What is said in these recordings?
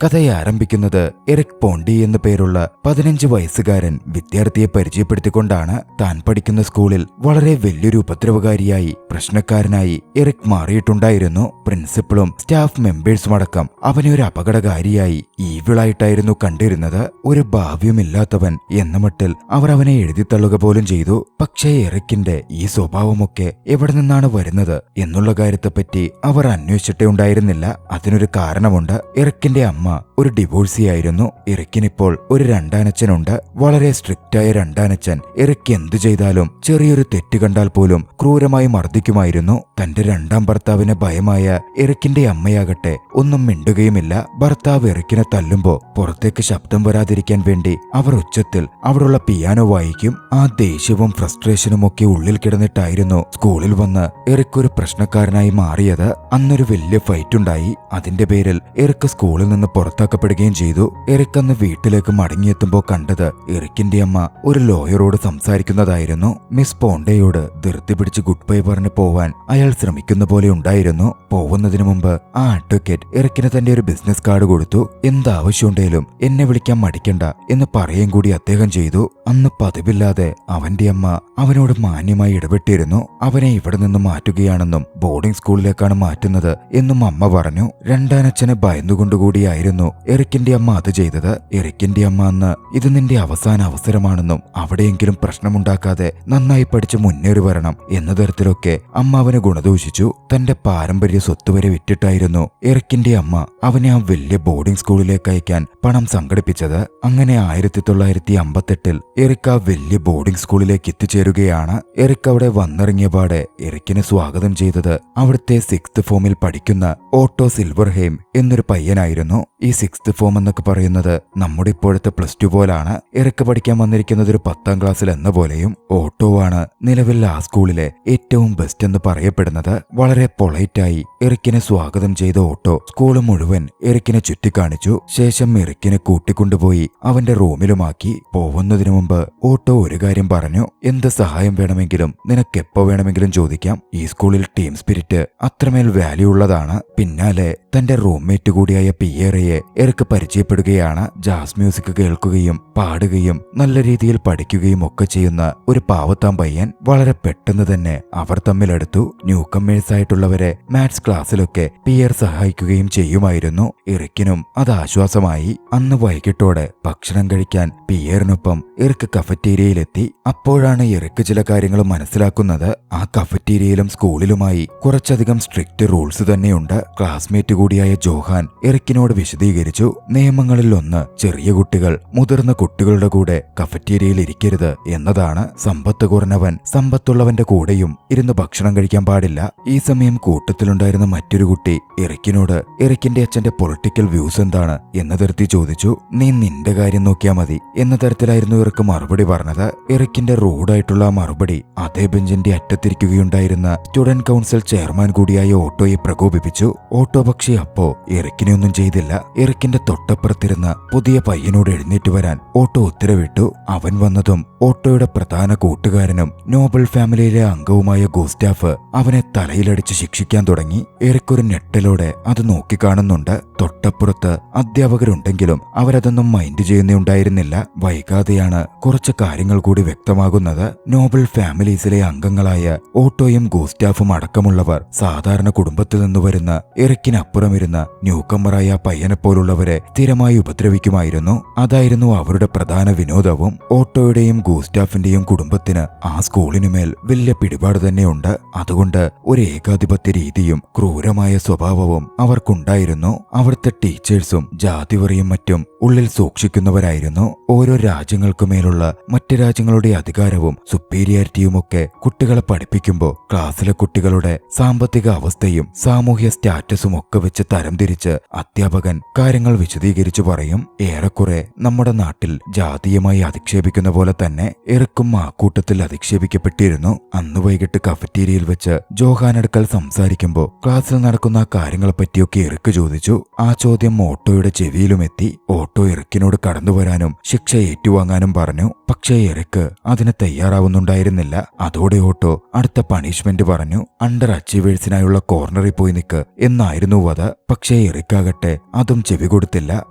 കഥയെ ആരംഭിക്കുന്നത് എറിക് പോണ്ടി എന്നു പേരുള്ള 15 വയസ്സുകാരൻ വിദ്യാർത്ഥിയെ പരിചയപ്പെടുത്തിക്കൊണ്ടാണ്. താൻ പഠിക്കുന്ന സ്കൂളിൽ വളരെ വലിയൊരു ഉപദ്രവകാരിയായി പ്രശ്നക്കാരനായി എറിക് മാറിയിട്ടുണ്ടായിരുന്നു. പ്രിൻസിപ്പളും സ്റ്റാഫ് മെമ്പേഴ്സും അടക്കം അവനെ ഒരു അപകടകാരിയായി ഈവിളായിട്ടായിരുന്നു കണ്ടിരുന്നത്. ഒരു ഭാവ്യമില്ലാത്തവൻ എന്ന മട്ടിൽ അവർ അവനെ എഴുതിത്തള്ളുക പോലും ചെയ്തു. പക്ഷേ എറിക്കിന്റെ ഈ സ്വഭാവമൊക്കെ എവിടെ നിന്നാണ് വരുന്നത് എന്നുള്ള കാര്യത്തെപ്പറ്റി അവർ അന്വേഷിച്ചിട്ടേ ഉണ്ടായിരുന്നില്ല. അതിനൊരു കാരണമുണ്ട്. എറിക്കിന്റെ അമ്മ ഒരു ഡിവോഴ്സിയായിരുന്നു. എറിക്കിനിപ്പോൾ ഒരു രണ്ടാനച്ഛനുണ്ട്. വളരെ സ്ട്രിക്റ്റായ രണ്ടാനച്ഛൻ എറിക്ക് എന്തു ചെയ്താലും ചെറിയൊരു തെറ്റ് കണ്ടാൽ പോലും ക്രൂരമായി മർദ്ദിക്കുമായിരുന്നു. തന്റെ രണ്ടാം ഭർത്താവിന് ഭയമായ എറിക്കിന്റെ അമ്മയാകട്ടെ ഒന്നും മിണ്ടുകയുമില്ല. ഭർത്താവ് എറിക്കിനെ തല്ലുമ്പോ പുറത്തേക്ക് ശബ്ദം വരാതിരിക്കാൻ വേണ്ടി അവർ ഉച്ചത്തിൽ അവിടുള്ള പിയാനോ വായിക്കും. ആ ദേഷ്യവും ഫ്രസ്ട്രേഷനും ഒക്കെ ഉള്ളിൽ കിടന്നിട്ടായിരുന്നു സ്കൂളിൽ വന്ന് എറിക്ക് ഒരു പ്രശ്നക്കാരനായി മാറിയത്. അന്നൊരു വലിയ ഫൈറ്റ് ഉണ്ടായി. അതിന്റെ പേരിൽ എറിക്ക് സ്കൂളിൽ നിന്ന് പുറത്താക്കപ്പെടുകയും ചെയ്തു. എറിക്ക് അന്ന് വീട്ടിലേക്ക് മടങ്ങിയെത്തുമ്പോ കണ്ടത് എറിക്കിന്റെ അമ്മ ഒരു ലോയറോട് സംസാരിക്കുന്നതായിരുന്നു. മിസ് പോണ്ടയോട് ധൃതി പിടിച്ച് ഗുഡ് ബൈ പറഞ്ഞ് പോവാൻ അയാൾ ശ്രമിക്കുന്ന പോലെ ഉണ്ടായിരുന്നു. പോകുന്നതിനു മുമ്പ് ആ അഡ്വക്കേറ്റ് എറിക്കിന് തന്റെ ഒരു ബിസിനസ് കാർഡ് കൊടുത്തു. എന്താവശ്യമുണ്ടേലും എന്നെ വിളിക്കാൻ മടിക്കണ്ട എന്ന് പറയുകയും കൂടി അദ്ദേഹം ചെയ്തു. അന്ന് പതിവില്ലാതെ അവന്റെ അമ്മ അവനോട് മാന്യമായി ഇടപെട്ടിരുന്നു. അവനെ ഇവിടെ നിന്ന് മാറ്റുകയാണെന്നും ബോർഡിംഗ് സ്കൂളിലേക്കാണ് മാറ്റുന്നത് എന്നും അമ്മ പറഞ്ഞു. രണ്ടാനച്ഛനെ ഭയന്നുകൊണ്ടുകൂടിയായിരുന്നു എറിക്കിന്റെ അമ്മ അത് ചെയ്തത്. എറിക്കിന്റെ അമ്മ അന്ന് ഇത് നിന്റെ അവസാന അവസരമാണെന്നും അവിടെയെങ്കിലും പ്രശ്നമുണ്ടാക്കാതെ നന്നായി പഠിച്ച് മുന്നേറി വരണം എന്ന തരത്തിലൊക്കെ അമ്മ അവനെ ഗുണദോഷിച്ചു. തന്റെ പാരമ്പര്യ സ്വത്ത് വരെ വിറ്റിട്ടായിരുന്നു എറിക്കിന്റെ അമ്മ അവനെ ആ വലിയ ബോർഡിംഗ് സ്കൂളിലേക്ക് അയക്കാൻ പണം സംഘടിപ്പിച്ചത്. അങ്ങനെ 1958 എറിക്ക് ആ വലിയ ബോർഡിംഗ് സ്കൂളിലേക്ക് എത്തിച്ചേരുകയാണ്. എറിക്ക് അവിടെ വന്നിറങ്ങിയപാടെ എറിക്കിനെ സ്വാഗതം ചെയ്തത് അവിടുത്തെ 6th ഫോമിൽ പഠിക്കുന്ന ഓട്ടോ സിൽവർഹെയിം എന്നൊരു പയ്യനായിരുന്നു. ഈ 6th ഫോം എന്നൊക്കെ പറയുന്നത് നമ്മുടെ ഇപ്പോഴത്തെ +2 പോലാണ്. എറിക്ക് പഠിക്കാൻ വന്നിരിക്കുന്നത് ഒരു 10ാം ക്ലാസ്സിൽ എന്ന പോലെയും. ഓട്ടോ ആണ് നിലവിൽ ആ സ്കൂളിലെ ഏറ്റവും ബെസ്റ്റ് എന്ന് പറയപ്പെടുന്നത്. വളരെ പൊളൈറ്റായി എറിക്കിനെ സ്വാഗതം ചെയ്ത ഓട്ടോ സ്കൂൾ മുഴുവൻ എറിക്കിനെ ചുറ്റിക്കാണിച്ചു. ശേഷം എറിക്കിനെ കൂട്ടിക്കൊണ്ടുപോയി അവന്റെ റൂമിലുമാക്കി. പോകുന്നതിനു മുമ്പ് ഓട്ടോ ഒരു കാര്യം പറഞ്ഞു. എന്ത് സഹായം വേണമെങ്കിലും നിനക്കെപ്പോ വേണമെങ്കിലും ചോദിക്കാം. ഈ സ്കൂളിൽ ടീം സ്പിരിറ്റ് അത്രമേൽ വാല്യൂ ഉള്ളതാണ്. പിന്നാലെ തന്റെ റൂംമേറ്റ് കൂടിയായ പിയേറയെ എറിക്ക് പരിചയപ്പെടുകയാണ്. ജാസ് മ്യൂസിക് കേൾക്കുകയും പാടുകയും നല്ല രീതിയിൽ പഠിക്കുകയും ഒക്കെ ചെയ്യുന്ന ഒരു പാവത്താം പയ്യൻ. വളരെ പെട്ടെന്ന് തന്നെ അവർ തമ്മിലെടുത്തു. ന്യൂ കമ്മേഴ്സ് ആയിട്ടുള്ളവരെ മാത്സ് ക്ലാസ്സിലൊക്കെ പിയർ സഹായിക്കുകയും ചെയ്യുമായിരുന്നു. എറിക്കിനും അത് ആശ്വാസമായി. അന്ന് വൈകിട്ടോടെ ഭക്ഷണം കഴിക്കാൻ പിയറിനൊപ്പം എറിക്ക് കഫറ്റീരിയയിലെത്തി. അപ്പോഴാണ് എറിക്ക് ചില കാര്യങ്ങൾ മനസ്സിലാക്കുന്നത്. ആ കഫറ്റീരിയയിലും സ്കൂളിലുമായി കുറച്ചധികം സ്ട്രിക്റ്റ് റൂൾസ് തന്നെയുണ്ട്. ക്ലാസ്മേറ്റ് കൂടിയായ ജോഹാൻ എറിക്കിനോട് വിശദീകരിച്ചു. നിയമങ്ങളിൽ ഒന്ന് ചെറിയ കുട്ടികൾ മുതിർന്ന കുട്ടികളുടെ കൂടെ കഫറ്റീരിയയിൽ ഇരിക്കരുത് എന്നതാണ്. സമ്പത്ത് കുറഞ്ഞവൻ സമ്പത്തുള്ളവന്റെ കൂടെയും ഇരുന്ന് ഭക്ഷണം കഴിക്കാൻ പാടില്ല. ഈ സമയം കൂട്ടത്തിലുണ്ടായിരുന്ന മറ്റൊരു കുട്ടി എറിക്കിനോട് എറിക്കിന്റെ അച്ഛന്റെ പൊളിറ്റിക്കൽ വ്യൂസ് എന്താണ് എന്ന തരത്തിൽ ചോദിച്ചു. നീ നിന്റെ കാര്യം നോക്കിയാ മതി എന്ന തരത്തിലായിരുന്നു ഇവർക്ക് മറുപടി പറഞ്ഞത്. എറിക്കിന്റെ റൂഡായിട്ടുള്ള മറുപടി അതേ ബെഞ്ചിന്റെ അറ്റത്തിരിക്കുകയുണ്ടായിരുന്ന സ്റ്റുഡന്റ് കൗൺസിൽ ചെയർമാൻ കൂടിയായ ഓട്ടോയെ പ്രകോപിപ്പിച്ചു. ഓട്ടോ പക്ഷേ അപ്പോ എറിക്കിനെ ഒന്നും ചെയ്തില്ല. എറിക്കിന്റെ തൊട്ടപ്പുറത്തിരുന്ന പുതിയ പയ്യനോട് എഴുന്നേറ്റ് വരാൻ ഓട്ടോ ഉത്തരവിട്ടു. അവൻ വന്നതും ഓട്ടോയുടെ പ്രധാന കൂട്ടുകാരനും നോബൽ ഫാമിലിയിലെ അംഗവുമായ ഗൂസ്റ്റാഫ് അവനെ തലയിലടിച്ച് ശിക്ഷിക്കാൻ തുടങ്ങി. എറിക്കൊരു ഞെട്ടലോടെ അത് നോക്കിക്കാണുന്നുണ്ട്. തൊട്ടപ്പുറത്ത് അധ്യാപകരുണ്ടെങ്കിലും അവരതൊന്നും മൈൻഡ് ചെയ്യുന്നുണ്ടായിരുന്നില്ല. വൈകാതെയാണ് കുറച്ച് കാര്യങ്ങൾ കൂടി വ്യക്തമാകുന്നത്. നോബൽ ഫാമിലീസിലെ അംഗങ്ങളായ ഓട്ടോയും ഗൂസ്റ്റാഫും അടക്കമുള്ളവർ സാധാരണ കുടുംബത്തിൽ നിന്ന് വരുന്ന എറിക്കിനപ്പുറമിരുന്ന ന്യൂകമ്മറായ പയ്യനെപ്പോലുള്ളവരെ സ്ഥിരമായി ഉപദ്രവിക്കുമായിരുന്നു. അതായിരുന്നു അവരുടെ പ്രധാന വിനോദവും. ഓട്ടോയുടെയും ഗൂസ്റ്റാഫിന്റെയും കുടുംബത്തിന് ആ സ്കൂളിനുമേൽ വലിയ പിടിപാട് തന്നെയുണ്ട്. അതുകൊണ്ട് ഒരു ഏകാധിപത്യ രീതിയും ക്രൂരമായ സ്വഭാവവും അവർക്കുണ്ടായിരുന്നു. അവിടുത്തെ ടീച്ചേഴ്സും ജാതിവറിയും മറ്റും ഉള്ളിൽ സൂക്ഷിക്കുന്നവരായിരുന്നു. ഓരോ രാജ്യങ്ങൾക്കുമേലുള്ള മറ്റ് രാജ്യങ്ങളുടെ അധികാരവും സുപ്പീരിയാരിറ്റിയുമൊക്കെ കുട്ടികളെ പഠിപ്പിക്കുമ്പോൾ ക്ലാസ്സിലെ കുട്ടികളുടെ സാമ്പത്തിക അവസ്ഥയും സാമൂഹ്യ സ്റ്റാറ്റസും ഒക്കെ വെച്ച് തരംതിരിച്ച് അധ്യാപകൻ കാര്യങ്ങൾ വിശദീകരിച്ചു പറയും. ഏറെക്കുറെ നമ്മുടെ നാട്ടിൽ ജാതീയമായി അധിക്ഷേപിക്കുന്ന പോലെ തന്നെ തന്നെ എറിക്കും ആ കൂട്ടത്തിൽ അധിക്ഷേപിക്കപ്പെട്ടിരുന്നു. അന്ന് വൈകിട്ട് കഫറ്റീരിയയിൽ വെച്ച് ജോഹാനടുക്കൽ സംസാരിക്കുമ്പോൾ ക്ലാസ്സിൽ നടക്കുന്ന ആ കാര്യങ്ങളെപ്പറ്റിയൊക്കെ എറിക്ക് ചോദിച്ചു. ആ ചോദ്യം ഓട്ടോയുടെ ചെവിയിലുമെത്തി. ഓട്ടോ എറിക്കിനോട് കടന്നുവരാനും ശിക്ഷ ഏറ്റുവാങ്ങാനും പറഞ്ഞു. പക്ഷേ എറിക്ക് അതിന് തയ്യാറാവുന്നുണ്ടായിരുന്നില്ല. അതോടെ ഓട്ടോ അടുത്ത പണിഷ്മെന്റ് പറഞ്ഞു. അണ്ടർ അച്ചീവേഴ്സിനായുള്ള കോർണറിൽ പോയി നിൽക്ക് എന്നായിരുന്നു അത്. പക്ഷേ എറിക്കാകട്ടെ അതും ചെവി കൊടുത്തില്ല.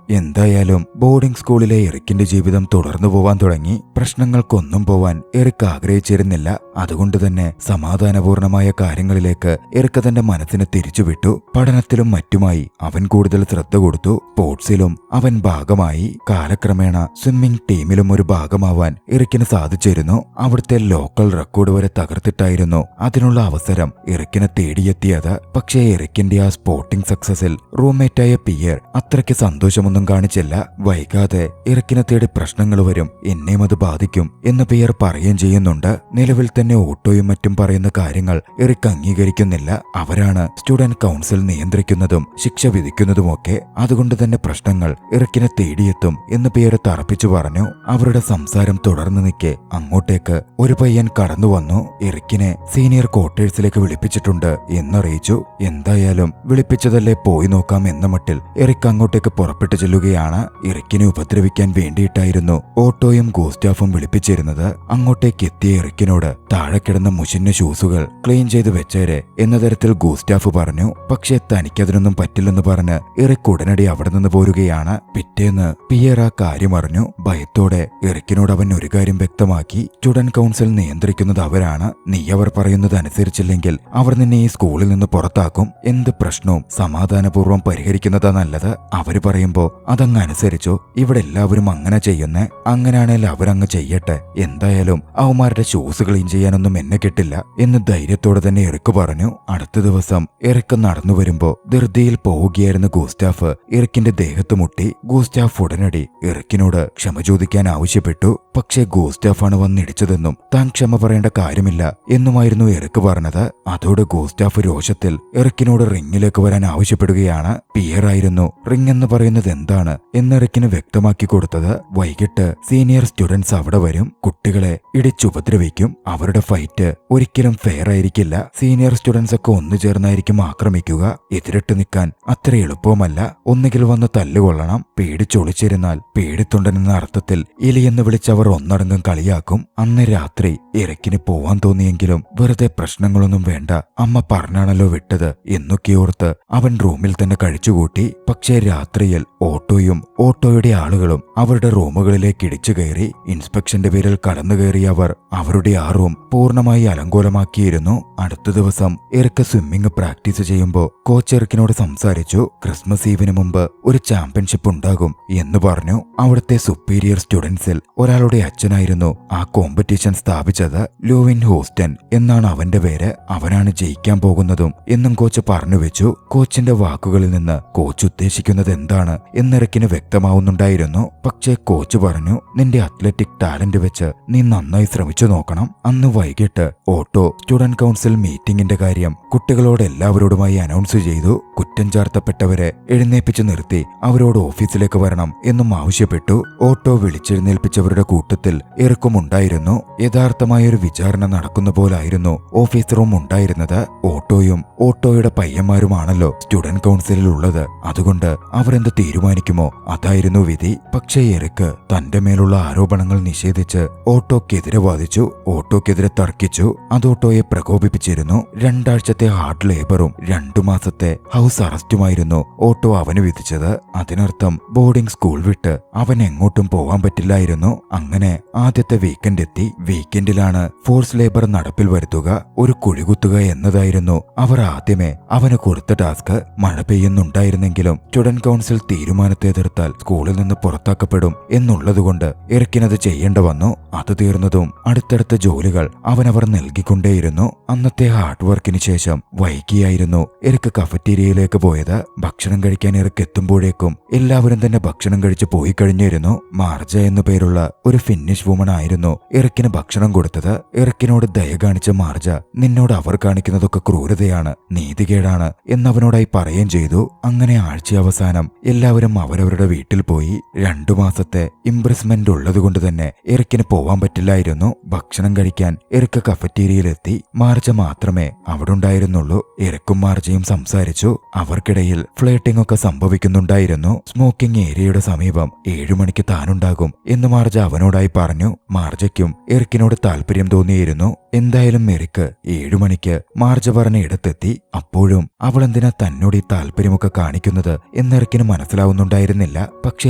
എന്തായാലും ബോർഡിംഗ് സ്കൂളിലെ എറിക്കിന്റെ ജീവിതം തുടർന്നു പോവാൻ തുടങ്ങി. പ്രശ്നങ്ങൾക്കൊന്നും പോവാൻ എറിക്ക് ആഗ്രഹിച്ചിരുന്നില്ല. അതുകൊണ്ട് തന്നെ സമാധാനപൂർണമായ കാര്യങ്ങളിലേക്ക് എറിക്ക് തന്റെ മനസ്സിനെ തിരിച്ചുവിട്ടു. പഠനത്തിലും മറ്റുമായി അവൻ കൂടുതൽ ശ്രദ്ധ കൊടുത്തു. സ്പോർട്സിലും അവൻ ഭാഗമായി. കാലക്രമേണ സ്വിമ്മിംഗ് ടീമിലും ഒരു ഭാഗമാവാൻ എറിക്കിന് സാധിച്ചിരുന്നു. അവിടുത്തെ ലോക്കൽ റെക്കോർഡ് വരെ തകർത്തിട്ടായിരുന്നു അതിനുള്ള അവസരം എറിക്കിനെ തേടിയെത്തിയത്. പക്ഷേ എറിക്കിന്റെ ആ സ്പോർട്ടിംഗ് സക്സസിൽ റൂംമേറ്റായ പിയർ അത്രയ്ക്ക് സന്തോഷമൊന്നും കാണിച്ചില്ല. വൈകാതെ എറിക്കിനെ തേടി പ്രശ്നങ്ങൾ വരും, എന്നെയും അത് ബാധിക്കും എന്ന് പിയർ പറയുകയും ചെയ്യുന്നുണ്ട്. നിലവിൽ തന്നെ ഓട്ടോയും മറ്റും പറയുന്ന കാര്യങ്ങൾ എറിക്ക് അംഗീകരിക്കുന്നില്ല. അവരാണ് സ്റ്റുഡന്റ് കൗൺസിൽ നിയന്ത്രിക്കുന്നതും ശിക്ഷ വിധിക്കുന്നതുമൊക്കെ. അതുകൊണ്ട് തന്നെ പ്രശ്നങ്ങൾ എറിക്കിനെ തേടിയെത്തും എന്ന് പിയർ തറപ്പിച്ചു പറഞ്ഞു. അവരുടെ സംസാരം തുടർന്നു നിൽക്കെ അങ്ങോട്ടേക്ക് ഒരു പയ്യൻ കടന്നു വന്നു. എറിക്കിനെ സീനിയർ ക്വാർട്ടേഴ്സിലേക്ക് വിളിപ്പിച്ചിട്ടുണ്ട് എന്നറിയിച്ചു. എന്തായാലും വിളിപ്പിച്ചതല്ലേ, പോയി നോക്കാം എന്ന മട്ടിൽ എറിക്ക് അങ്ങോട്ടേക്ക് പുറപ്പെട്ടു ചെല്ലുകയാണ്. എറിക്കിനെ ഉപദ്രവിക്കാൻ വേണ്ടിയിട്ടായിരുന്നു ഓട്ടോയും ഗൂസ്റ്റാഫും വിളിപ്പിച്ചിരുന്നത്. അങ്ങോട്ടേക്ക് എത്തിയ എറിക്കിനോട് താഴെ കിടന്ന മുഷിഞ്ഞ ഷൂസുകൾ ക്ലീൻ ചെയ്ത് വെച്ചേരെ എന്ന തരത്തിൽ ഗൂസ്റ്റാഫ് പറഞ്ഞു. പക്ഷേ തനിക്കതിനൊന്നും പറ്റില്ലെന്ന് പറഞ്ഞ് എറിക്ക് ഉടനടി അവിടെ നിന്ന് പോരുകയാണ്. പിറ്റേന്ന് പിയർ ആ കാര്യം അറിഞ്ഞു. ഭയത്തോടെ എറിക്കിനോട് അവൻ ഒരു കാര്യം വ്യക്തമാക്കി. സ്റ്റുഡന്റ് കൗൺസിൽ നിയന്ത്രിക്കുന്നത് അവരാണ്. നീ അവർ പറയുന്നത് അനുസരിച്ചില്ലെങ്കിൽ അവർ നിന്നെ ഈ സ്കൂളിൽ നിന്ന് പുറത്താക്കും. എന്ത് പ്രശ്നവും സമാധാനപൂർവ്വം പരിഹരിക്കുന്നതാ നല്ലത്. അവര് പറയുമ്പോ അതങ്ങ് അനുസരിച്ചോ. ഇവിടെ എല്ലാവരും അങ്ങനെ ചെയ്യുന്നേ. അങ്ങനെയാണെങ്കിൽ അവരങ്ങ് ചെയ്യട്ടെ. എന്തായാലും അവന്മാരുടെ ഷൂസ് ക്ലീൻ ചെയ്യാനൊന്നും എന്നെ കിട്ടില്ല എന്ന് ധൈര്യത്തോടെ തന്നെ എറിക്ക് പറഞ്ഞു. അടുത്ത ദിവസം എറിക്ക് നടന്നു വരുമ്പോ ധൃതിയിൽ പോവുകയായിരുന്ന ഗൂസ്റ്റാഫ് എറിക്കിന്റെ ദേഹത്ത് മുട്ടി. ഗൂസ്റ്റാഫ് ഉടനടി എറിക്കിനോട് ക്ഷമ ചോദിക്കാൻ ആവശ്യപ്പെട്ടു. പക്ഷേ ഗൂസ്റ്റാഫാണ് വന്നിടിച്ചതെന്നും താൻ ക്ഷമ പറയേണ്ട കാര്യമില്ല എന്നുമായിരുന്നു എറിക്ക് പറഞ്ഞത്. അതോടെ ഗൂസ്റ്റാഫ് രോഷത്തിൽ എറിക്കിനോട് റിങ്ങിലേക്ക് വരാൻ ആവശ്യപ്പെടുകയാണ്. പിയർ ആയിരുന്നു റിങ് എന്ന് പറയുന്നത് എന്താണ് എന്ന് എറിക്കിന് വ്യക്തമാക്കി കൊടുത്തത്. വൈകിട്ട് സീനിയർ സ്റ്റുഡൻസ് അവിടെ വരും. കുട്ടികളെ ഇടിച്ചുപദ്രവിക്കും. അവരുടെ ഫൈറ്റ് ഒരിക്കലും ഫെയർ ആയിരിക്കില്ല. സീനിയർ സ്റ്റുഡൻസ് ഒക്കെ ഒന്നു ചേർന്നായിരിക്കും ആക്രമിക്കുക. എതിരിട്ട് നിൽക്കാൻ അത്ര എളുപ്പവുമല്ല. ഒന്നുകിൽ വന്ന് തല്ലുകൊള്ളണം. പേടിച്ചൊളിച്ചിരുന്നാൽ പേടിത്തൊണ്ടനെന്ന അർത്ഥത്തിൽ എലിയെന്ന് വിളിച്ചവർ ഒന്നടങ്കം കളിയാക്കും. അന്ന് രാത്രി എറിക്കിന് പോവാൻ തോന്നിയെങ്കിലും വെറുതെ പ്രശ്നങ്ങളൊന്നും വേണ്ട, അമ്മ പറഞ്ഞാണല്ലോ വിട്ടത് എന്നൊക്കെയോർത്ത് അവൻ റൂമിൽ തന്നെ കഴിച്ചുകൂട്ടി. പക്ഷേ രാത്രിയിൽ ഓട്ടോയും ഓട്ടോയുടെ ആളുകളും അവരുടെ റൂമുകളിലേക്ക് ഇടിച്ചു കയറി. ഇൻസ്പെക്ഷന്റെ പേരിൽ കടന്നു കയറിയ അവർ അവരുടെ ആ റൂം പൂർണ്ണമായി അലങ്കോലമാക്കിയിരുന്നു. അടുത്ത ദിവസം എറിക്ക് സ്വിമ്മിംഗ് പ്രാക്ടീസ് ചെയ്യുമ്പോൾ കോച്ച് എറിക്കിനോട് സംസാരിച്ചു. ക്രിസ്മസ് ഈവിന് മുമ്പ് ഒരു ചാമ്പ്യൻഷിപ്പ് ഉണ്ടാകും എന്ന് പറഞ്ഞു. അവിടുത്തെ സുപ്പീരിയർ സ്റ്റുഡൻസിൽ ഒരാളുടെ അച്ഛനായിരുന്നു ആ കോമ്പറ്റീഷൻ സ്ഥാപിച്ചത്. ലൂവിൻ ഹൂസ്റ്റൺ എന്നാണ് അവന്റെ പേര്. അവനാണ് ജയിക്കാൻ പോകുന്നതും എന്നും കോച്ച് പറഞ്ഞു വെച്ചു. കോച്ചിന്റെ വാക്കുകളിൽ നിന്ന് കോച്ച് ഉദ്ദേശിക്കുന്നത് എന്താണ് എന്നെറിക്കിന് വ്യക്തമാവുന്നുണ്ടായിരുന്നു. പക്ഷേ കോച്ച് പറഞ്ഞു, നിന്റെ അത്ലറ്റിക് ടാലന്റ് വെച്ച് നീ നന്നായി ശ്രമിച്ചു നോക്കണം. അന്ന് വൈകിട്ട് ഓട്ടോ സ്റ്റുഡന്റ് കൗൺസിൽ മീറ്റിംഗിന്റെ കാര്യം കുട്ടികളോട് എല്ലാവരോടുമായി അനൗൺസ് ചെയ്തു. കുറ്റം ചാർത്തപ്പെട്ടവരെ എഴുന്നേപ്പിച്ചു നിർത്തി അവരോട് ഓഫീസിലേക്ക് വരണം എന്നും ആവശ്യപ്പെട്ടു. ഓട്ടോ വിളിച്ചെഴുന്നേൽപ്പിച്ചവരുടെ കൂട്ടത്തിൽ എറിക്കുമുണ്ടായിരുന്നു. യഥാർത്ഥമായൊരു വിചാരണ നടക്കുന്ന പോലായിരുന്നു ഓഫീസ് റൂം ഉണ്ടായിരുന്നത്. ഓട്ടോയും ഓട്ടോയുടെ പയ്യന്മാരുമാണല്ലോ സ്റ്റുഡന്റ് കൗൺസിലിൽ ഉള്ളത്. അതുകൊണ്ട് അവരെന്ത് തീരുമാനിക്കുമോ അതായിരുന്നു വിധി. പക്ഷേ എറിക്ക് തന്റെ മേലുള്ള ആരോപണങ്ങൾ നിഷേധിച്ച് ഓട്ടോക്കെതിരെ വാദിച്ചു. ഓട്ടോക്കെതിരെ തർക്കിച്ചു. അത് ഓട്ടോയെ പ്രകോപിപ്പിച്ചിരുന്നു. 2 ആഴ്ചത്തെ ഹാർഡ് ലേബറും 2 മാസത്തെ ഹൗസ് അറസ്റ്റുമായിരുന്നു ഓട്ടോ അവന് വിധിച്ചത്. അതിനർത്ഥം ബോർഡിംഗ് സ്കൂൾ വിട്ട് അവൻ എങ്ങോട്ടും പോവാൻ പറ്റില്ലായിരുന്നു. അങ്ങനെ ആദ്യത്തെ വീക്കെൻഡ് എത്തി. വീക്കെൻഡിലാണ് ഫോഴ്സ് ലേബർ നടപ്പിൽ വരുത്തുക, ഒരു കുഴികുത്തുക എന്നതായിരുന്നു അവർ ആദ്യമേ അവന് കൊടുത്ത ടാസ്ക്. മഴ പെയ്യുന്നുണ്ടായിരുന്നെങ്കിലും സ്റ്റുഡന്റ് കൗൺസിൽ തീരുമാനത്തെ എതിർത്താൽ സ്കൂളിൽ നിന്ന് പുറത്താക്കപ്പെടും എന്നുള്ളതുകൊണ്ട് എറിക്കിനത് ചെയ്യേണ്ട വന്നു. അത് തീർന്നതും അടുത്തടുത്ത ജോലികൾ അവനവർ നൽകിക്കൊണ്ടേയിരുന്നു. അന്നത്തെ ഹാർഡ് വർക്കിന് ശേഷം വൈകിയായിരുന്നു എറിക്ക് കഫറ്റീരിയയിലേക്ക് പോയത്. ഭക്ഷണം കഴിക്കാൻ എറിക്ക് എത്തുമ്പോഴേക്കും എല്ലാവരും തന്നെ ഭക്ഷണം കഴിച്ച് പോയി കഴിഞ്ഞിരുന്നു. മാർജ എന്നു പേരുള്ള ഒരു ഫിന്നിഷ് വുമൺ ആയിരുന്നു എറിക്കിന് ഭക്ഷണം കൊടുത്തത്. എറിക്കിനോട് ദയ കാണിച്ച മാർജ, നിന്നോട് അവർ കാണിക്കുന്നതൊക്കെ ക്രൂരതയാണ്, നീതികേടാണ് എന്നവനോടായി പറയുകയും ചെയ്തു. അങ്ങനെ ആഴ്ച അവസാനം എല്ലാവരും അവരവരുടെ വീട്ടിൽ പോയി. 2 മാസത്തെ ഇംപ്രസ്മെന്റ് ഉള്ളതുകൊണ്ട് തന്നെ എറിക്കിന് പോവാൻ പറ്റില്ലായിരുന്നു. ഭക്ഷണം കഴിക്കാൻ എറിക്ക് കഫറ്റീരിയയിലെത്തി. മാർജ മാത്രമേ അവിടെ ഉണ്ടായിരുന്നുള്ളൂ. എറിക്കും മാർജയും സംസാരിച്ചു. അവർക്കിടയിൽ ഫ്ലേട്ടിംഗ് ഒക്കെ സംഭവിക്കുന്നുണ്ടായിരുന്നു. സ്മോക്കിംഗ് ഏരിയയുടെ സമീപം 7 മണിക്ക് താനുണ്ടാകും എന്ന് മാർജ അവനോടായി പറഞ്ഞു. മാർജയ്ക്കും എറിക്കിനോട് താല്പര്യം തോന്നിയിരുന്നു. എന്തായാലും എറിക്ക് 7 മണിക്ക് മാർജ പറഞ്ഞ ഇടത്തെത്തി. അപ്പോഴും അവളെന്തിനാ തന്നോട് ഈ താല്പര്യമൊക്കെ കാണിക്കുന്നത് എന്നെറിക്കിന് മനസ്സിലാവുന്നുണ്ടായിരുന്നില്ല. പക്ഷേ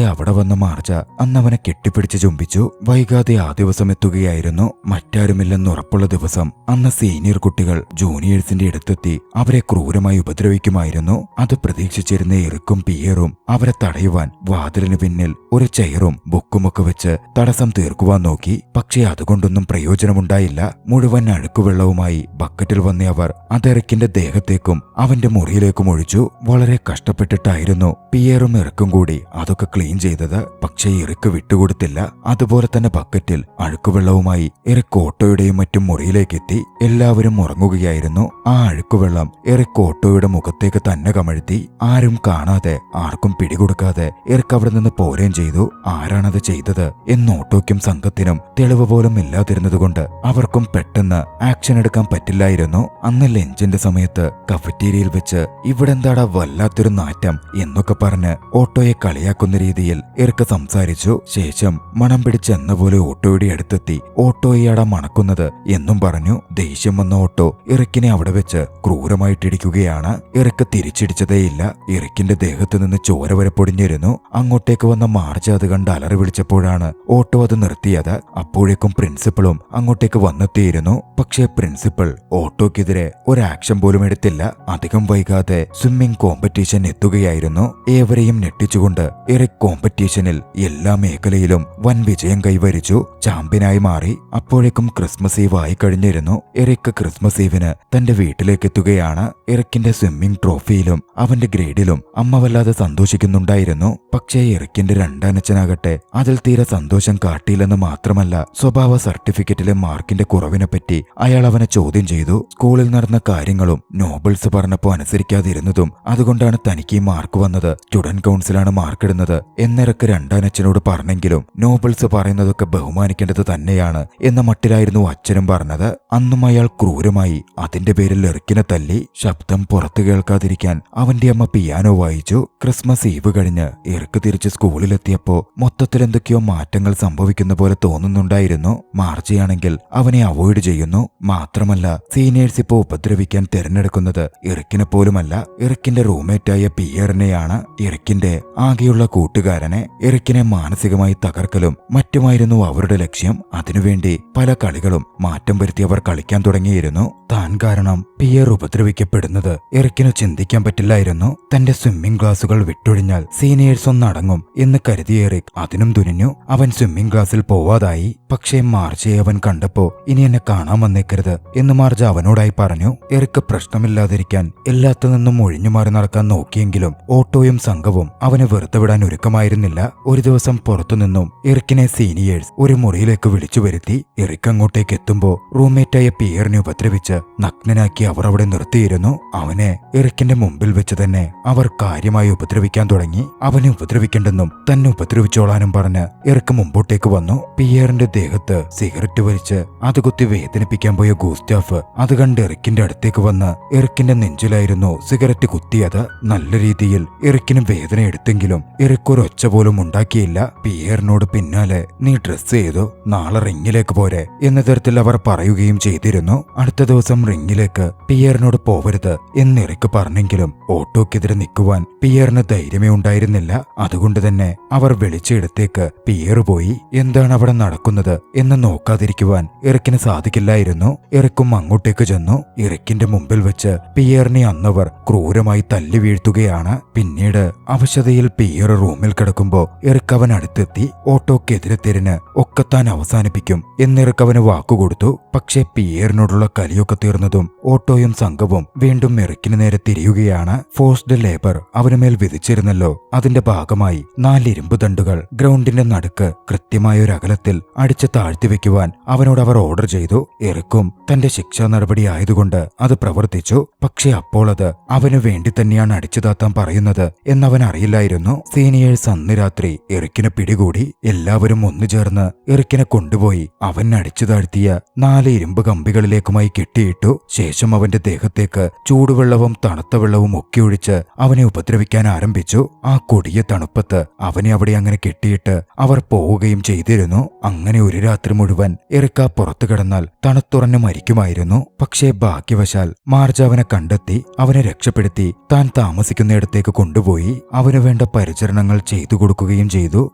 അവിടെ വന്ന മാർജ അന്നവനെ കെട്ടിപ്പിടിച്ച് ചുംബിച്ചു. വൈകാതെ ആ ദിവസം എത്തുകയായിരുന്നു. മറ്റാരുമില്ലെന്നുറപ്പുള്ള ദിവസം. അന്ന് സീനിയർ കുട്ടികൾ ജൂനിയേഴ്സിന്റെ അടുത്തെത്തി അവരെ ക്രൂരമായി ഉപദ്രവിക്കുമായിരുന്നു. അത് പ്രതീക്ഷിച്ചിരുന്ന എറിക്കും പിയറും അവരെ തടയുവാൻ വാതിലിന് പിന്നിൽ ഒരു ചെയറും ബുക്കുമൊക്കെ വെച്ച് തടസ്സം തീർക്കുവാൻ നോക്കി. പക്ഷേ അതുകൊണ്ടൊന്നും പ്രയോജനമുണ്ടായില്ല. മുഴുവൻ അഴുക്കുവെള്ളവുമായി ബക്കറ്റിൽ വന്ന അവർ അതെറിക്കിന്റെ ദേഹത്തേക്കും അവന്റെ മുറിയിലേക്കും ഒഴിച്ചു. വളരെ കഷ്ടപ്പെട്ടിട്ടായിരുന്നു പിയറും എറിക്കും കൂടി അതൊക്കെ ക്ലീൻ ചെയ്തത്. പക്ഷേ എറിക്ക് വിട്ടുകൊടുത്തില്ല. അതുപോലെ തന്നെ ബക്കറ്റിൽ അഴുക്കുവെള്ളവുമായി എറിക്ക് ഓട്ടോയുടെയും മറ്റും മുറിയിലേക്കെത്തി. എല്ലാവരും ഉറങ്ങുകയായിരുന്നു. ആ അഴുക്കുവെള്ളം എറിക്ക് ഓട്ടോയുടെ മുഖത്തേക്ക് തന്നെ കമഴ്ത്തി. ആരും കാണാതെ ആർക്കും പിടികൊടുക്കാതെ എറിക്ക് അവിടെ നിന്ന് പോരുകയും ചെയ്തു. ആരാണത് ചെയ്തത് എന്ന് ഓട്ടോയ്ക്കും സംഘത്തിനും തെളിവ് പോലും ഇല്ലാതിരുന്നതുകൊണ്ട് അവർക്കും പെട്ടെന്ന് ആക്ഷൻ എടുക്കാൻ പറ്റില്ലായിരുന്നു. അന്ന് ലഞ്ചിന്റെ സമയത്ത് കഫറ്റീരിയയിൽ വെച്ച് ഇവിടെന്താടാ വല്ലാത്തൊരു നാറ്റം എന്നൊക്കെ പറഞ്ഞ് ഓട്ടോയെ കളിയാക്കുന്ന രീതിയിൽ എറിക്ക് സംസാരിച്ചു. ശേഷം മണം പിടിച്ചെന്ന പോലെ ഓട്ടോയുടെ അടുത്തെത്തി ഓട്ടോയാടാ മണക്കുന്നത് എന്നും പറഞ്ഞു. ദേഷ്യം വന്ന ഓട്ടോ എറിക്കിനെ അവിടെ വെച്ച് ക്രൂരമായിട്ടിടിക്കുകയാണ്. എറിക്ക് തിരിച്ചിടിച്ചതേയില്ല. എറിക്കിന്റെ ദേഹത്ത് നിന്ന് ചോര വരെ പൊടിഞ്ഞിരുന്നു. അങ്ങോട്ടേക്ക് വന്ന മാർജ അത് കണ്ട് അലറി വിളിച്ചപ്പോഴാണ് ഓട്ടോ അത് നിർത്തിയത്. അപ്പോഴേക്കും പ്രിൻസിപ്പളും അങ്ങോട്ടേക്ക് വന്നെത്തിയിരുന്നു. പക്ഷേ പ്രിൻസിപ്പൽ ഓട്ടോക്കെതിരെ ഒരു ആക്ഷൻ പോലും എടുത്തില്ല. അധികം വൈകാതെ സ്വിമ്മിംഗ് കോമ്പറ്റീഷൻ എത്തുകയായിരുന്നു. ഏവരെയും ഞെട്ടിച്ചുകൊണ്ട് എറിക് കോമ്പറ്റീഷനിൽ എല്ലാ മേഖലയിലും വൻ വിജയം കൈവരിച്ചു. ചാമ്പ്യനായി മാറി. അപ്പോഴേക്കും ക്രിസ്മസ് ഈവ് ആയി കഴിഞ്ഞിരുന്നു. എറിക് ക്രിസ്മസ് ഈവിന് തന്റെ വീട്ടിലേക്ക് എത്തുകയാണ്. എറിക്കിന്റെ സ്വിമ്മിംഗ് ട്രോഫിയിലും അവന്റെ ഗ്രേഡിലും അമ്മ വല്ലാതെ സന്തോഷിക്കുന്നുണ്ടായിരുന്നു. പക്ഷേ എറിക്കിന്റെ രണ്ടാനച്ഛനാകട്ടെ അതിൽ തീരെ സന്തോഷം കാട്ടിയില്ലെന്ന് മാത്രമല്ല, സ്വഭാവ സർട്ടിഫിക്കറ്റിലെ മാർക്കിന്റെ കുറവിനെപ്പറ്റി അയാൾ അവനെ ചോദ്യം ചെയ്തു. സ്കൂളിൽ നടന്ന കാര്യങ്ങളും നോബിൾസ് പറഞ്ഞപ്പോ അനുസരിക്കാതിരുന്നതും അതുകൊണ്ടാണ് തനിക്ക് ഈ മാർക്ക് വന്നത്. സ്റ്റുഡന്റ് കൗൺസിലാണ് മാർക്കിടുന്നത് എന്നെറിക്ക് രണ്ടാനച്ഛനോട് പറഞ്ഞെങ്കിലും നോബിൾസ് പറയുന്നതൊക്കെ ബഹുമാനിക്കേണ്ടത് തന്നെയാണ് എന്ന മട്ടിലായിരുന്നു അച്ഛനും പറഞ്ഞത്. അന്നും അയാൾ ക്രൂരമായി അതിന്റെ പേരിൽ എറിക്കിനെ തല്ലി. ശബ്ദം പുറത്തു കേൾക്കാതിരിക്കാൻ അവന്റെ അമ്മ പിയാനോ വായിച്ചു. ക്രിസ്മസ് ഈവ് കഴിഞ്ഞ് എറിക്ക് തിരിച്ച് സ്കൂളിലെത്തിയപ്പോ മൊത്തത്തിൽ എന്തൊക്കെയോ മാറ്റങ്ങൾ സംഭവിക്കുന്ന പോലെ തോന്നുന്നുണ്ടായിരുന്നു. മാർജയാണെങ്കിൽ അവനെ അവോയ്ഡ് ചെയ്യുന്നു. മാത്രമല്ല സീനിയേഴ്സ് ഇപ്പോ ഉപദ്രവിക്കാൻ തിരഞ്ഞെടുക്കുന്നത് എറിക്കിനെ പോലുമല്ല, എറിക്കിന്റെ റൂംമേറ്റായ പിയറിനെയാണ്. എറിക്കിന്റെ ആകെയുള്ള കൂട്ടുകാരനെ. എറിക്കിനെ മാനസികമായി തകർക്കലും മറ്റുമായിരുന്നു അവരുടെ ലക്ഷ്യം. അതിനുവേണ്ടി പല കളികളും മാറ്റം വരുത്തി അവർ കളിക്കാൻ തുടങ്ങിയിരുന്നു. താൻ കാരണം പിയർ ഉപദ്രവിക്കപ്പെടുന്നത് എറിക്കിന് ചിന്തിക്കാൻ പറ്റില്ലായിരുന്നു. തന്റെ സ്വിമ്മിംഗ് ക്ലാസുകൾ വിട്ടൊഴിഞ്ഞാൽ സീനിയേഴ്സ് ഒന്നടങ്ങും എന്ന് കരുതിയ എറിക് അതിനും തുനിഞ്ഞു. അവൻ സ്വിമ്മിംഗ് ക്ലാസ്സിൽ പോവാതായി. പക്ഷേ മാർജയെ അവൻ കണ്ടപ്പോ ഇനി എന്നെ കാണാൻ വന്നേക്കരുത് എന്ന് മാർജ അവനോടായി പറഞ്ഞു. എറിക്ക് പ്രശ്നമില്ലാതിരിക്കാൻ എല്ലാത്തു നിന്നും ഒഴിഞ്ഞുമാറി നടക്കാൻ നോക്കിയെങ്കിലും ഓട്ടോയും സംഘവും അവനെ വെറുതെ വിടാൻ ഒരുക്കമായിരുന്നില്ല. ഒരു ദിവസം പുറത്തുനിന്നും എറിക്കിനെ സീനിയേഴ്സ് ഒരു മുറിയിലേക്ക് വിളിച്ചു വരുത്തി. എറിക്ക് അങ്ങോട്ടേക്ക് എത്തുമ്പോ റൂംമേറ്റായ പിയറിനെ ഉപദ്രവിച്ച് നഗ്നനാക്കി അവർ അവിടെ നിർത്തിയിരുന്നു. അവനെ എറിക്കിന്റെ മുമ്പിൽ വെച്ച് തന്നെ അവർ കാര്യമായി ഉപദ്രവിക്കാൻ തുടങ്ങി. അവനെ ഉപദ്രവിക്കണ്ടെന്നും തന്നെ ഉപദ്രവിച്ചോളാനും പറഞ്ഞ് എറിക്ക് മുമ്പോട്ടേക്ക് വന്നു. പിയറിന്റെ ദേഹത്ത് സിഗരറ്റ് വലിച്ച് അത് കുത്തി വേദനിപ്പിക്കാൻ പോയ ഗൂസ്റ്റാഫ് അത് കണ്ട് എറിക്കിന്റെ അടുത്തേക്ക് വന്ന് എറിക്കിന്റെ നെഞ്ചിലായിരുന്നു സിഗരറ്റ് കുത്തിയത്. നല്ല രീതിയിൽ എറിക്കിന് വേദന എടുത്തെങ്കിലും എറിക്ക് ഒരു ഒച്ച പോലും ഉണ്ടാക്കിയില്ല. പിയറിനോട് പിന്നാലെ നീ ഡ്രസ് ചെയ്തു, നാളെ റിങ്ങിലേക്ക് പോരെ എന്ന തരത്തിൽ അവർ പറയുകയും ചെയ്തിരുന്നു. അടുത്ത ദിവസം റിങ്ങിലേക്ക് പിയറിനോട് പോവരുത് എന്ന് എറിക്ക് പറഞ്ഞെങ്കിലും ഓട്ടോക്കെതിരെ നിൽക്കുവാൻ പിയറിന് ധൈര്യമേ ഉണ്ടായിരുന്നില്ല. അതുകൊണ്ട് തന്നെ അവർ വിളിച്ചയിടത്തേക്ക് പിയർ പോയി. എന്താണ് അവിടെ നടക്കുന്നത് എന്ന് നോക്കാതിരിക്കുവാൻ എറിക്കിന് സാധിക്കില്ലായിരുന്നു. എറിക്കും അങ്ങോട്ടേക്ക് ചെന്നു. എറിക്കിന്റെ മുമ്പിൽ വെച്ച് പിയറിനെ അന്നവർ ക്രൂരമായി തല്ലി വീഴ്ത്തുകയാണ്. പിന്നീട് അവശതയിൽ പിയർ റൂമിൽ കിടക്കുമ്പോ എറിക്ക് അവൻ അടുത്തെത്തി. ഓട്ടോക്കെതിരെ തിരിഞ്ഞ് ഒക്കത്താൻ അവസാനിപ്പിക്കും എന്നെറിക്ക് അവന് വാക്കുകൊടുത്തു. പക്ഷേ പിയറിനോടുള്ള കലിയൊക്കെ തീർന്നതും ഓട്ടോയും സംഘവും വീണ്ടും എറിക്കിന് നേരെ തിരിയുകയാണ്. ഫോഴ്സ്ഡ് ലേബർ അവന് മേൽ വിധിച്ചിരുന്നല്ലോ. അതിന്റെ ഭാഗമായി 4 ഇരുമ്പ് തണ്ടുകൾ ഗ്രൗണ്ടിന്റെ നടുക്ക് കൃത്യമായ ഒരു അകലത്തിൽ അടിച്ച് താഴ്ത്തിവെക്കുവാൻ അവനോട് അവർ ഓർഡർ ചെയ്തു. എറിക്കും തന്റെ ശിക്ഷാ നടപടി ആയതുകൊണ്ട് അത് പ്രവർത്തിച്ചു. പക്ഷെ അപ്പോൾ അത് അവനു വേണ്ടി തന്നെയാണ് അടിച്ചു താത്താൻ പറയുന്നത് എന്നവൻ അറിയില്ലായിരുന്നു. സീനിയേഴ്സ് അന്ന് രാത്രി എറിക്കിനെ പിടികൂടി. എല്ലാവരും ഒന്നു ചേർന്ന് എറിക്കിനെ കൊണ്ടുപോയി അവൻ അടിച്ചു താഴ്ത്തിയ 4 ഇരുമ്പ് കമ്പികളിലേക്കുമായി കെട്ടിയിട്ടു. ശേഷം അവന്റെ ദേഹത്തേക്ക് ചൂടുവെള്ളവും തണുത്ത വെള്ളവും ഒക്കെ ഒഴിച്ച് അവനെ ഉപദ്രവിക്കാൻ ആരംഭിച്ചു. ആ കൊടിയ തണുപ്പത്ത് അവനെ അവിടെ അങ്ങനെ കെട്ടിയിട്ട് അവർ പോവുകയും ചെയ്തിരുന്നു. അങ്ങനെ ഒരു രാത്രി മുഴുവൻ എറിക്ക പുറത്തു കിടന്നാൽ തണുത്തുറഞ്ഞു മരിക്കുമായിരുന്നു. പക്ഷേ ഭാഗ്യവശാൽ മാർജ അവനെ കണ്ടെത്തി അവനെ രക്ഷപ്പെടുത്തി താൻ താമസിക്കുന്നിടത്തേക്ക് കൊണ്ടുപോയി അവന് വേണ്ട പരിചരണങ്ങൾ ചെയ്തു കൊടുക്കുകയും ചെയ്തു.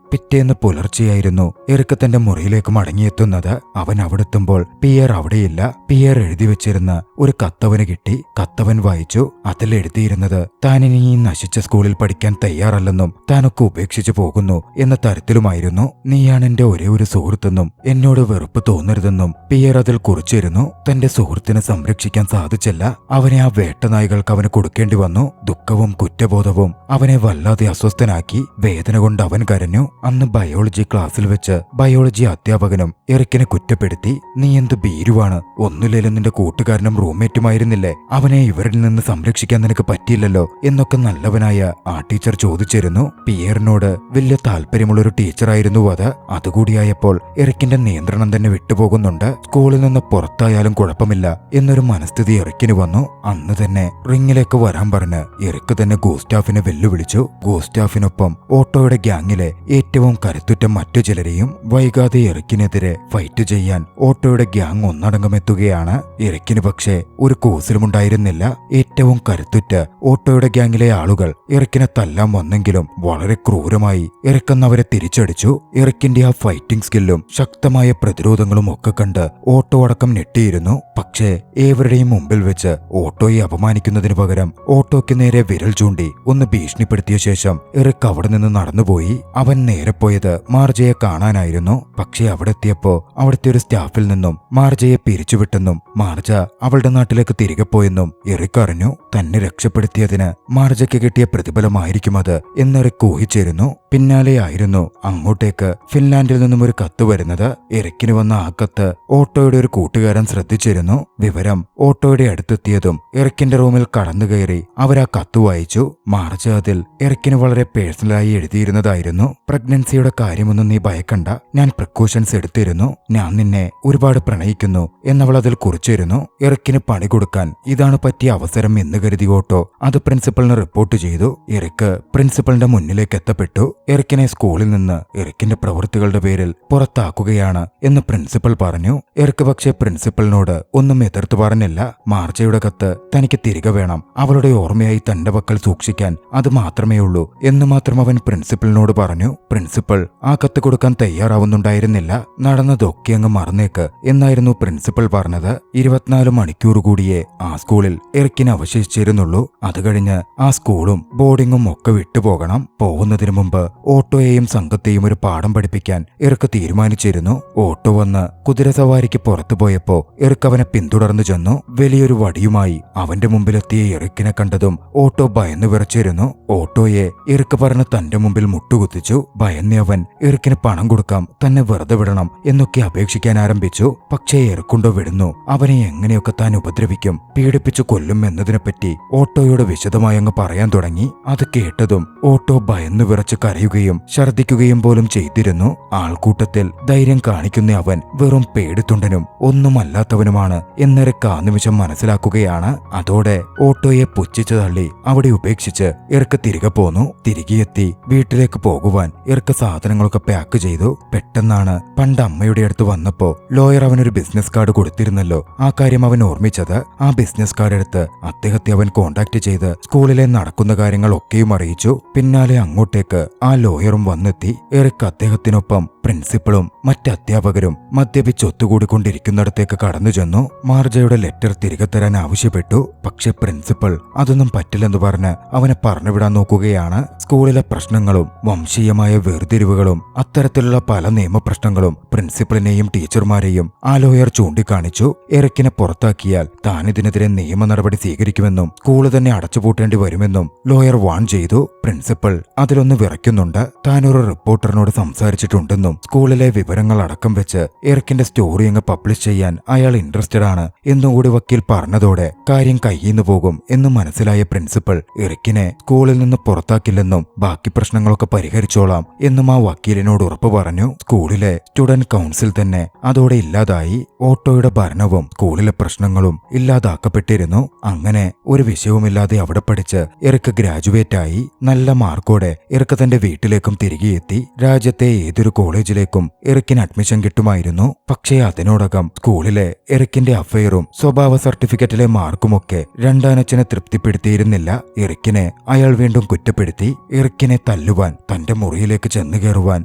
പിറ്റേന്ന് പുലർച്ചെയായിരുന്നു എറിക്ക തന്റെ മുറിയിലേക്ക് മടങ്ങിയെത്തുന്നത്. അവൻ അവിടെത്തുമ്പോൾ പിയർ അവിടെയില്ല. പിയർ എഴുതി വെച്ചിരുന്ന ഒരു കത്തവന് കിട്ടി. കത്തവൻ വായിച്ചു. അതിൽ എഴുതിയിരുന്നത് താനിനി ഈ നശിച്ച സ്കൂളിൽ പഠിക്കാൻ തയ്യാറല്ലെന്നും താനൊക്കെ ഉപേക്ഷിച്ചു പോകുന്നു എന്ന തരത്തിലുമായിരുന്നു. നീയാണ് എന്റെ ഒരേ ഒരു സുഹൃത്തെന്നും എന്നോട് വെറുപ്പ് തോന്നരുതെന്നും പിയർ അതിൽ കുറിച്ചിരുന്നു. തന്റെ സുഹൃത്തിനെ സംരക്ഷിക്കാൻ സാധിച്ചില്ല. അവനെ ആ വേട്ടനായികൾക്ക് അവന് കൊടുക്കേണ്ടി വന്നു. ദുഃഖവും കുറ്റബോധവും അവനെ വല്ലാതെ അസ്വസ്ഥനാക്കി. വേദന കൊണ്ട് അവൻ കരഞ്ഞു. അന്ന് ബയോളജി ക്ലാസ്സിൽ വെച്ച് ബയോളജി അധ്യാപകനും എറിക്കിനെ കുറ്റപ്പെടുത്തി. നീ എന്ത് ഭീരുവാണ്, ഒന്നുമില്ലേലും നിന്റെ കൂട്ടുകാരനും റൂംമേറ്റുമായിരുന്നില്ലേ, അവനെ ഇവരിൽ നിന്ന് സംരക്ഷിക്കാൻ നിനക്ക് പറ്റിയില്ലല്ലോ എന്നൊക്കെ നല്ലവനായ ആ ടീച്ചർ ചോദിച്ചിരുന്നു. പിയറിനോട് വലിയ താല്പര്യമുള്ളൊരു ടീച്ചറായിരുന്നു അത്. അതുകൂടിയായപ്പോൾ എറിക്കിന്റെ നിയന്ത്രണം തന്നെ വിട്ടുപോകുന്നുണ്ട്. സ്കൂളിൽ നിന്ന് പുറത്തായാലും കുഴപ്പമില്ല എന്നൊരു മനസ്ഥിതി എറിക്കിന് വന്നു. അന്ന് തന്നെ റിങ്ങിലേക്ക് വരാൻ പറഞ്ഞ് എറിക്ക് തന്നെ ഗൂസ്റ്റാഫിനെ വെല്ലുവിളിച്ചു. ഗൂസ്റ്റാഫിനൊപ്പം ഓട്ടോയുടെ ഗ്യാങ്ങിലെ ഏറ്റവും കരുത്തുറ്റ മറ്റു ചിലരെയും. വൈകാതെ എറിക്കിനെതിരെ ഫൈറ്റ് ചെയ്യാൻ ഓട്ടോയുടെ ഗ്യാങ് ഒന്നടങ്കമെത്തുകയാണ്. എറിക്കിന് പക്ഷേ ഒരു കൂസലുമുണ്ടായിരുന്നില്ല. ഏറ്റവും കരുത്തുറ്റ ഓട്ടോയുടെ ഗ്യാങ്ങിലെ ആളുകൾ എറിക്കിനെ തല്ലാൻ വന്നെങ്കിലും വളരെ ക്രൂരമായി എറിക്കെന്നവരെ തിരിച്ചടിച്ചു. എറിക്കിന്റെ ആ ഫൈറ്റിംഗ് സ്കില്ലും ശക്തമായ പ്രതിരോധങ്ങളും ഒക്കെ കണ്ട് ഓട്ടോ അടക്കം ഞെട്ടിയിരുന്നു. പക്ഷേ ഏവരുടെയും മുമ്പിൽ വെച്ച് ഓട്ടോയെ അപമാനിക്കുന്നതിനു പകരം ഓട്ടോയ്ക്ക് നേരെ വിരൽ ചൂണ്ടി ഒന്ന് ഭീഷണിപ്പെടുത്തിയ ശേഷം എറിക്ക് അവിടെ നിന്ന് നടന്നുപോയി. അവൻ നേരെ പോയത് മാർജയെ കാണാനായിരുന്നു. പക്ഷേ അവിടെ എത്തിയപ്പോ അവിടുത്തെ ഒരു സ്റ്റാഫിൽ നിന്നും മാർജയെ പിരിച്ചുവിട്ടെന്നും മാർജ അവളുടെ നാട്ടിലേക്ക് തിരികെ പോയെന്നും എറിക്ക് അറിഞ്ഞു. തന്നെ രക്ഷപ്പെടുത്തിയതിന് മാർജയ്ക്ക് കിട്ടിയ പ്രതിഫലമായിരിക്കും അത് എന്നെറിക്ക് ഊഹിച്ചിരുന്നു. പിന്നാലെയായിരുന്നു അങ്ങോട്ടേക്ക് ഫിൻലാൻഡിൽ നിന്നും ഒരു കത്ത് വരുന്നത്. എറിക്കിന് വന്ന ആ കത്ത് ഓട്ടോയുടെ ഒരു കൂട്ടുകാരൻ ശ്രദ്ധിച്ചിരുന്നു. വിവരം ഓട്ടോയുടെ അടുത്തെത്തിയതും എറിക്കിന്റെ റൂമിൽ കടന്നു കയറി അവരാ കത്ത് വായിച്ചു. മാർജ അതിൽ എറിക്കിന് വളരെ പേഴ്സണലായി എഴുതിയിരുന്നതായിരുന്നു. പ്രഗ്നൻസിയുടെ കാര്യമൊന്നും നീ ഭയക്കണ്ട, ഞാൻ പ്രിക്കോഷൻസ് എടുത്തിരുന്നു, ഞാൻ നിന്നെ ഒരുപാട് പ്രണയിക്കുന്നു എന്നവൾ അതിൽ കുറിച്ചിരുന്നു. എറിക്കിന് പണി കൊടുക്കാൻ ഇതാണ് പറ്റിയ അവസരം എന്ന് കരുതി ഓട്ടോ അത് പ്രിൻസിപ്പലിന് റിപ്പോർട്ട് ചെയ്തു. എറിക്ക് പ്രിൻസിപ്പലിന്റെ മുന്നിലേക്ക് എത്തപ്പെട്ടു. എറിക്കിനെ സ്കൂളിൽ നിന്ന് എറിക്കിന്റെ പ്രവൃത്തികളുടെ പേരിൽ പുറത്താക്കുകയാണ് എന്ന് പ്രിൻസിപ്പൽ പറഞ്ഞു. എറിക്ക് പക്ഷേ പ്രിൻസിപ്പലിനോട് ഒന്നും എതിർത്ത് പറഞ്ഞില്ല. മാർജയുടെ കത്ത് തനിക്ക് തിരികെ വേണം, അവളുടെ ഓർമ്മയായി തന്റെ പക്കൽ സൂക്ഷിക്കാൻ അത് മാത്രമേ ഉള്ളൂ എന്ന് മാത്രം അവൻ പ്രിൻസിപ്പലിനോട് പറഞ്ഞു. പ്രിൻസിപ്പൽ ആ കത്ത് കൊടുക്കാൻ തയ്യാറാവുന്നുണ്ടായിരുന്നില്ല. നടന്നതൊക്കെ അങ്ങ് മറന്നേക്ക് എന്നായിരുന്നു പ്രിൻസിപ്പൽ പറഞ്ഞത്. 24 മണിക്കൂർ കൂടിയേ ആ സ്കൂളിൽ എറിക്കിന് അവശേഷിച്ചിരുന്നുള്ളൂ. അത് കഴിഞ്ഞ് ആ സ്കൂളും ബോർഡിങ്ങും ഒക്കെ വിട്ടുപോകണം. പോകുന്നതിനു മുമ്പ് ഓട്ടോയെയും സംഘത്തെയും ഒരു പാഠം പഠിപ്പിക്കാൻ എറിക്ക് തീരുമാനിച്ചിരുന്നു. ഓട്ടോ വന്ന് കുതിരസവാരിക്ക് പുറത്തു പോയപ്പോ എറിക്ക് അവനെ പിന്തുടർന്നു ചെന്നു. വലിയൊരു വടിയുമായി അവന്റെ മുമ്പിലെത്തിയ എറിക്കിനെ കണ്ടതും ഓട്ടോ ഭയന്നു വിറച്ചിരുന്നു. ഓട്ടോയെ എറിക്ക് പറഞ്ഞ് തന്റെ മുമ്പിൽ മുട്ടുകുത്തിച്ചു. ഭയന്ന അവൻ എറിക്കിന് പണം കൊടുക്കാം, തന്നെ വെറുതെ വിടണം എന്നൊക്കെ അപേക്ഷിക്കാൻ ആരംഭിച്ചു. പക്ഷേ എറിക്കുണ്ടോ വിടുന്നു. അവനെ എങ്ങനെയൊക്കെ താൻ ഉപദ്രവിക്കും, പീഡിപ്പിച്ചു കൊല്ലും എന്നതിനെപ്പറ്റി ഓട്ടോയോട് വിശദമായി അങ്ങ് പറയാൻ തുടങ്ങി. അത് കേട്ടതും ഓട്ടോ ഭയന്നു വിറച്ച് കരയുകയും ഛർദിക്കുകയും പോലും ചെയ്തിരുന്നു. ആൾക്കൂട്ടത്തിൽ ധൈര്യം കാണിക്കുന്ന അവൻ വെറും പേടിത്തൊണ്ടനും ഒന്നുമല്ലാത്തവനുമാണ് എന്നെറിക്ക് ആ നിമിഷം മനസ്സിലാക്കുകയാണ്. അതോടെ ഓട്ടോയെ പുച്ഛിച്ചു തള്ളി അവിടെ ഉപേക്ഷിച്ച് എറിക്ക് തിരികെ പോന്നു. തിരികെ എത്തി വീട്ടിലേക്ക് പോകുവാൻ എറിക്ക് സാധനങ്ങളൊക്കെ പാക്ക് ചെയ്തു. പെട്ടെന്നാണ് പണ്ട് അമ്മയുടെ അടുത്ത് വന്നപ്പോ ലോയർ അവനൊരു ബിസിനസ് കാർഡ് കൊടുത്തിരുന്നല്ലോ, ആ കാര്യം അവൻ ഓർമ്മിച്ചത്. ആ ബിസിനസ് കാർഡ് എടുത്ത് അദ്ദേഹത്തെ അവൻ കോണ്ടാക്ട് ചെയ്ത് സ്കൂളിലെ നടക്കുന്ന കാര്യങ്ങൾ ഒക്കെയും അറിയിച്ചു. പിന്നാലെ അങ്ങോട്ടേക്ക് ആ ലോയറും വന്നെത്തി. എറിക്ക് അദ്ദേഹത്തിനൊപ്പം പ്രിൻസിപ്പളും മറ്റധ്യാപകരും മദ്യപിച്ചൊത്തുകൂടിക്കൊണ്ടിരിക്കുന്നിടത്തേക്ക് കടന്നു ചെന്നു. മാർജയുടെ ലെറ്റർ തിരികെ തരാൻ ആവശ്യപ്പെട്ടു. പക്ഷെ പ്രിൻസിപ്പൽ അതൊന്നും പറ്റില്ലെന്ന് പറഞ്ഞ് അവനെ പറഞ്ഞുവിടാൻ നോക്കുകയാണ്. സ്കൂളിലെ പ്രശ്നങ്ങളും വംശീയമായ വേർതിരിവുകളും അത്തരത്തിലുള്ള പല നിയമപ്രശ്നങ്ങളും പ്രിൻസിപ്പലിനെയും ടീച്ചർമാരെയും ആ ലോയർ ചൂണ്ടിക്കാണിച്ചു. എറിക്കിനെ പുറത്താക്കിയാൽ താൻ ഇതിനെതിരെ നിയമ നടപടി സ്വീകരിക്കുമെന്നും സ്കൂള് തന്നെ അടച്ചുപൂട്ടേണ്ടി വരുമെന്നും ലോയർ വാൺ ചെയ്തു. പ്രിൻസിപ്പൽ അതിലൊന്ന് വിറയ്ക്കുന്നുണ്ട്. താൻ ഒരു റിപ്പോർട്ടറിനോട് സംസാരിച്ചിട്ടുണ്ടെന്നും സ്കൂളിലെ വിവരങ്ങൾ അടക്കം വെച്ച് എറിക്കിന്റെ സ്റ്റോറി അങ്ങ് പബ്ലിഷ് ചെയ്യാൻ അയാൾ ഇൻട്രസ്റ്റഡ് ആണ് എന്നുകൂടി വക്കീൽ പറഞ്ഞതോടെ കാര്യം കയ്യിന്ന് പോകും എന്ന് മനസ്സിലായ പ്രിൻസിപ്പൽ എറിക്കിനെ സ്കൂളിൽ നിന്ന് പുറത്താക്കില്ലെന്നും ബാക്കി പ്രശ്നങ്ങളൊക്കെ പരിഹരിച്ചോളാം എന്നും ആ വക്കീലിനോട് ഉറപ്പു പറഞ്ഞു. സ്കൂളിലെ സ്റ്റുഡന്റ് കൗൺസിൽ തന്നെ അതോടെ ഇല്ലാതായി. ഓട്ടോയുടെ ഭരണവും സ്കൂളിലെ പ്രശ്നങ്ങളും ഇല്ലാതാക്കപ്പെട്ടിരുന്നു. അങ്ങനെ ഒരു വിഷയവുമില്ലാതെ അവിടെ പഠിച്ച് എറിക്ക് ഗ്രാജുവേറ്റ് ആയി. നല്ല മാർക്കോടെ എറിക്ക് തന്റെ വീട്ടിലേക്കും തിരികെ എത്തി. രാജ്യത്തെ ഏതൊരു കോളേജിലേക്കും എറിക്കിന് അഡ്മിഷൻ കിട്ടുമായിരുന്നു. പക്ഷേ അതിനോടകം സ്കൂളിലെ എറിക്കിന്റെ അഫയറും സ്വഭാവ സർട്ടിഫിക്കറ്റിലെ മാർക്കുമൊക്കെ രണ്ടാനച്ഛനെ തൃപ്തിപ്പെടുത്തിയിരുന്നില്ല. എറിക്കിനെ അയാൾ വീണ്ടും കുറ്റപ്പെടുത്തി. എറിക്കിനെ തല്ലുവാൻ തന്റെ മുറിയിലേക്ക് ചെന്നു കയറുവാൻ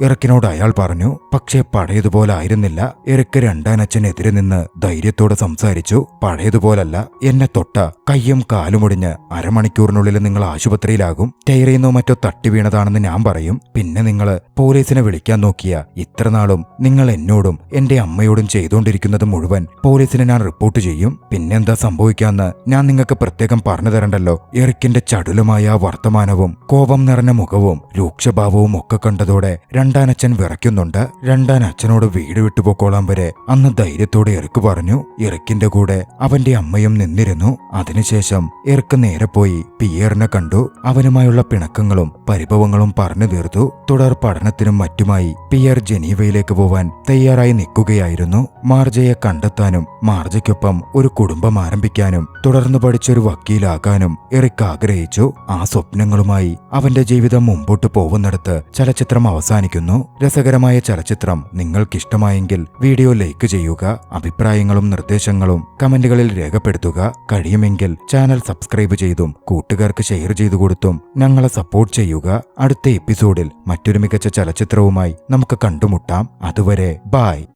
എറിക്കിനോട് അയാൾ പറഞ്ഞു. പക്ഷേ പഴയതുപോലെ ആയിരുന്നില്ല. എറിക്ക് രണ്ടാനച്ഛനെതിരെ നിന്ന് ധൈര്യത്തോടെ സംസാരിച്ചു. പഴയതുപോലല്ല, എന്നെ തൊട്ട കയ്യും കാലുമൊടിഞ്ഞ് അരമണിക്കൂറിനുള്ളിൽ നിങ്ങൾ ആശുപത്രിയിലാകും. ടയറിന്നോ മറ്റോ തട്ടി വീണതാണെന്ന് ഞാൻ പറയും. പിന്നെ നിങ്ങള് പോലീസിനെ വിളിക്കാൻ നോക്കിയ ഇത്രനാളും നിങ്ങൾ എന്നോടും എന്റെ അമ്മയോടും ചെയ്തുകൊണ്ടിരിക്കുന്നത് മുഴുവൻ പോലീസിനെ ഞാൻ റിപ്പോർട്ട് ചെയ്യും. പിന്നെന്താ സംഭവിക്കാന്ന് ഞാൻ നിങ്ങൾക്ക് പ്രത്യേകം പറഞ്ഞു തരണ്ടല്ലോ. എറിക്കിന്റെ ചടുലമായ വർത്തമാനവും കോപം നിറഞ്ഞ മുഖവും രൂക്ഷഭാവവും ഒക്കെ കണ്ടതോടെ രണ്ടാനച്ഛൻ വിറയ്ക്കുന്നുണ്ട്. രണ്ടാനച്ഛനോട് വീട് വിട്ടുപോക്കോളാൻ വരെ അന്ന് ധൈര്യത്തോടെ എറിക്ക് പറഞ്ഞു. എറിക്കിന്റെ കൂടെ അവന്റെ അമ്മയും നിന്നിരുന്നു. അതിനുശേഷം എറിക്ക് നേരെ പോയി പിയറിനെ കണ്ടു. അവനുമായുള്ള പിണക്കങ്ങളും പരിഭവങ്ങളും പറഞ്ഞു തീർത്തു. തുടർ പഠനത്തിനും മറ്റുമായി പിയർ ജനീവയിലേക്ക് പോവാൻ തയ്യാറായി നിൽക്കുകയായിരുന്നു. മാർജയെ കണ്ടെത്താനും മാർജയ്ക്കൊപ്പം ഒരു കുടുംബം ആരംഭിക്കാനും തുടർന്ന് പഠിച്ചൊരു വക്കീലാകാനും എറിക്ക് ആഗ്രഹിച്ചു. ആ സ്വപ്നങ്ങളുമായി അവന്റെ ജീവിതം മുമ്പോട്ട് പോകുന്നിടത്ത് ചലച്ചിത്രം അവസാനിക്കുന്നു. രസകരമായ ചലച്ചിത്രം നിങ്ങൾക്കിഷ്ടമായെങ്കിൽ വീഡിയോ ലൈക്ക് ചെയ്യുക. അഭിപ്രായങ്ങളും നിർദ്ദേശങ്ങളും കമന്റുകളിൽ രേഖപ്പെടുത്തുക. കഴിയുമെങ്കിൽ ചാനൽ സബ്സ്ക്രൈബ് ചെയ്തും കൂട്ടുകാർക്ക് ഷെയർ ചെയ്തു കൊടുത്തും ഞങ്ങളെ സപ്പോർട്ട് ചെയ്യുക. അടുത്ത എപ്പിസോഡിൽ മറ്റൊരു മികച്ച ചലച്ചിത്രവുമായി നമുക്ക് കണ്ടുമുട്ടാം. അതുവരെ ബൈ.